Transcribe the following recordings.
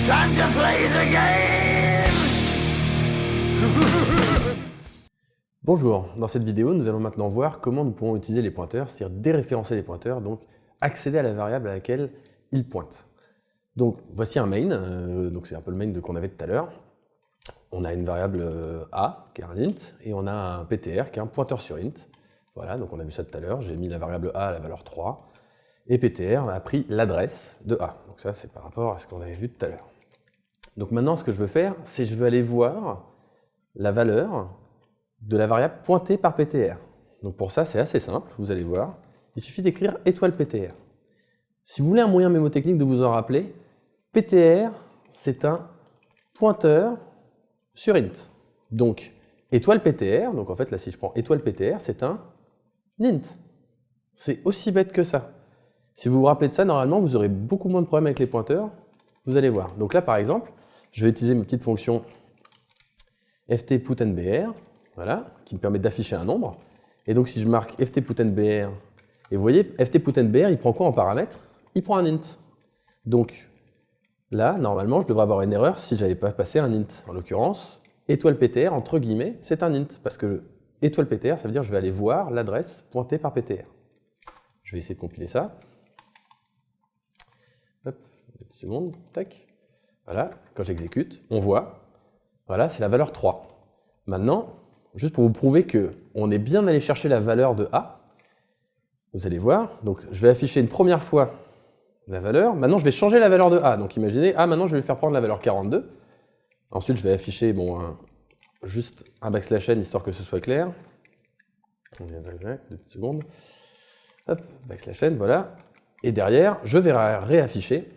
Time to play the game. Bonjour, dans cette vidéo, nous allons maintenant voir comment nous pourrons utiliser les pointeurs, c'est-à-dire déréférencer les pointeurs, donc accéder à la variable à laquelle ils pointent. Donc voici un main, donc c'est un peu le main qu'on avait tout à l'heure. On a une variable a, qui est un int, et on a un ptr, qui est un pointeur sur int. Voilà, donc on a vu ça tout à l'heure, j'ai mis la variable a à la valeur 3, et ptr a pris l'adresse de a. Donc ça, c'est par rapport à ce qu'on avait vu tout à l'heure. Donc maintenant, ce que je veux faire, c'est je veux aller voir la valeur de la variable pointée par ptr. Donc pour ça, c'est assez simple, vous allez voir. Il suffit d'écrire étoile ptr. Si vous voulez un moyen mémotechnique de vous en rappeler, ptr, c'est un pointeur sur int. Donc étoile ptr, donc en fait là si je prends étoile ptr, c'est un int. C'est aussi bête que ça. Si vous vous rappelez de ça, normalement, vous aurez beaucoup moins de problèmes avec les pointeurs. Vous allez voir. Donc là, par exemple, je vais utiliser ma petite fonction ft_putNBR, voilà, qui me permet d'afficher un nombre. Et donc si je marque ft_putNBR, et vous voyez, ft_putNBR, il prend quoi en paramètre? Il prend un int. Donc là, normalement, je devrais avoir une erreur si je n'avais pas passé un int. En l'occurrence, étoile ptr, entre guillemets, c'est un int, parce que étoile ptr, ça veut dire que je vais aller voir l'adresse pointée par ptr. Je vais essayer de compiler ça. Hop, une petite seconde, tac. Voilà, quand j'exécute, on voit, voilà, c'est la valeur 3. Maintenant, juste pour vous prouver qu'on est bien allé chercher la valeur de a, vous allez voir, donc je vais afficher une première fois la valeur, maintenant je vais changer la valeur de a, donc imaginez, maintenant je vais lui faire prendre la valeur 42, ensuite je vais afficher juste un backslash n histoire que ce soit clair, 2 petites secondes, hop, backslash n, voilà, et derrière, je vais réafficher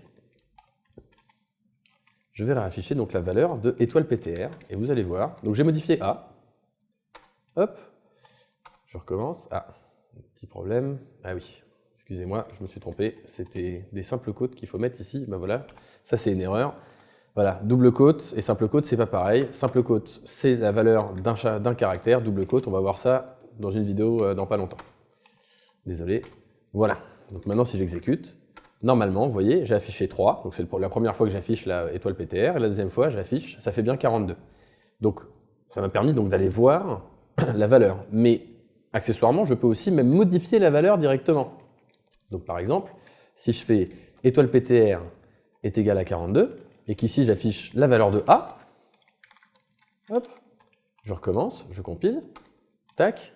donc la valeur de étoile ptr, et vous allez voir, donc j'ai modifié a, hop, je recommence, ah, petit problème, ah oui, excusez-moi, je me suis trompé, c'était des simples quotes qu'il faut mettre ici, ben voilà, ça c'est une erreur, voilà, double quote et simple quote c'est pas pareil, simple quote c'est la valeur d'un caractère, double quote, on va voir ça dans une vidéo dans pas longtemps, désolé, voilà, donc maintenant si j'exécute, normalement, vous voyez, j'ai affiché 3, donc c'est la première fois que j'affiche la étoile ptr, et la deuxième fois, j'affiche, ça fait bien 42. Donc, ça m'a permis d'aller voir la valeur. Mais, accessoirement, je peux aussi même modifier la valeur directement. Donc, par exemple, si je fais étoile ptr est égal à 42, et qu'ici, j'affiche la valeur de a, hop, je recommence, je compile, tac,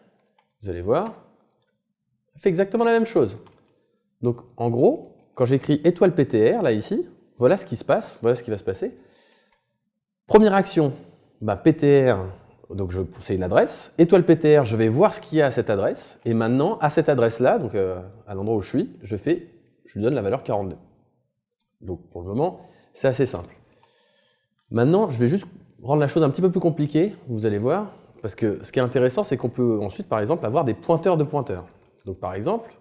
vous allez voir, ça fait exactement la même chose. Donc, en gros, quand j'écris étoile ptr, là, ici, voilà ce qui se passe, voilà ce qui va se passer. Première action, ptr, donc c'est une adresse. Étoile ptr, je vais voir ce qu'il y a à cette adresse. Et maintenant, à cette adresse-là, donc à l'endroit où je suis, je lui donne la valeur 42. Donc, pour le moment, c'est assez simple. Maintenant, je vais juste rendre la chose un petit peu plus compliquée, vous allez voir. Parce que ce qui est intéressant, c'est qu'on peut ensuite, par exemple, avoir des pointeurs de pointeurs. Donc, par exemple,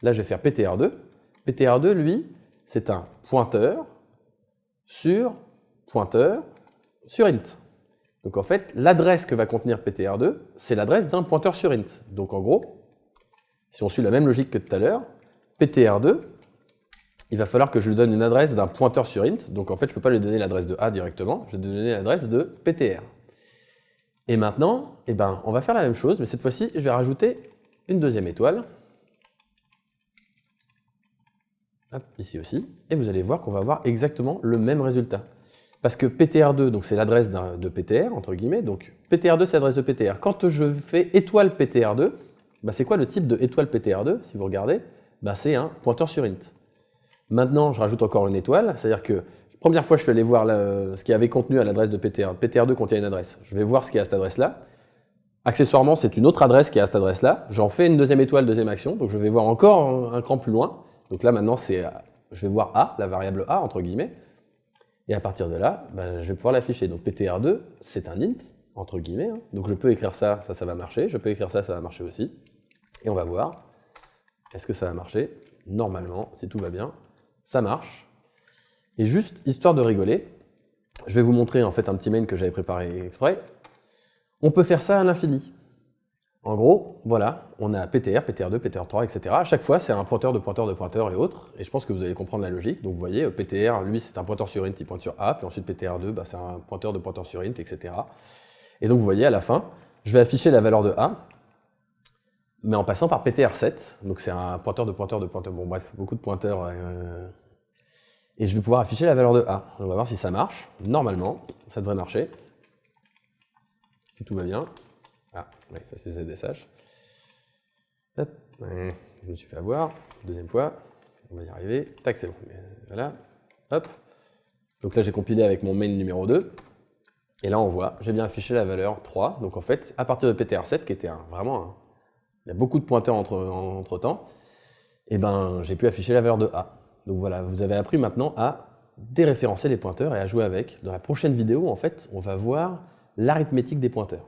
là, je vais faire ptr2. ptr2, lui, c'est un pointeur sur int. Donc en fait, l'adresse que va contenir ptr2, c'est l'adresse d'un pointeur sur int. Donc en gros, si on suit la même logique que tout à l'heure, ptr2, il va falloir que je lui donne une adresse d'un pointeur sur int. Donc en fait, je ne peux pas lui donner l'adresse de a directement, je vais lui donner l'adresse de ptr. Et maintenant, on va faire la même chose, mais cette fois-ci, je vais rajouter une deuxième étoile. Hop, ici aussi, et vous allez voir qu'on va avoir exactement le même résultat. Parce que ptr2, donc c'est l'adresse de ptr, entre guillemets, donc ptr2 c'est l'adresse de ptr. Quand je fais étoile ptr2, c'est quoi le type de étoile ptr2, si vous regardez? C'est un pointeur sur int. Maintenant, je rajoute encore une étoile, c'est-à-dire que première fois je suis allé voir ce qui avait contenu à l'adresse de ptr. Ptr2 contient une adresse, je vais voir ce qui est à cette adresse-là. Accessoirement, c'est une autre adresse qui est à cette adresse-là, j'en fais une deuxième étoile, deuxième action, donc je vais voir encore un cran plus loin. Donc là, maintenant, je vais voir a, la variable a, entre guillemets, et à partir de là, je vais pouvoir l'afficher. Donc ptr2, c'est un int, entre guillemets, hein. Donc je peux écrire ça, ça va marcher, je peux écrire ça va marcher aussi, et on va voir, est-ce que ça va marcher? Normalement, si tout va bien, ça marche. Et juste, histoire de rigoler, je vais vous montrer en fait un petit main que j'avais préparé exprès. On peut faire ça à l'infini. En gros, voilà, on a PTR, PTR2, PTR3, etc. À chaque fois, c'est un pointeur de pointeur de pointeur et autres. Et je pense que vous allez comprendre la logique. Donc vous voyez, PTR, lui, c'est un pointeur sur int, il pointe sur A. Puis ensuite, PTR2, bah, c'est un pointeur de pointeur sur int, etc. Et donc vous voyez, à la fin, je vais afficher la valeur de A, mais en passant par PTR7. Donc c'est un pointeur de pointeur de pointeur. Bon bref, beaucoup de pointeurs. Et je vais pouvoir afficher la valeur de A. On va voir si ça marche. Normalement, ça devrait marcher. Si tout va bien. Ah, ouais, ça c'est ZSH. Hop, je me suis fait avoir. Deuxième fois, on va y arriver. Tac, c'est bon. Voilà. Hop. Donc là, j'ai compilé avec mon main numéro 2. Et là, on voit, j'ai bien affiché la valeur 3. Donc en fait, à partir de PTR7, qui était vraiment il y a beaucoup de pointeurs entre temps, et ben, j'ai pu afficher la valeur de A. Donc voilà, vous avez appris maintenant à déréférencer les pointeurs et à jouer avec. Dans la prochaine vidéo, en fait, on va voir l'arithmétique des pointeurs.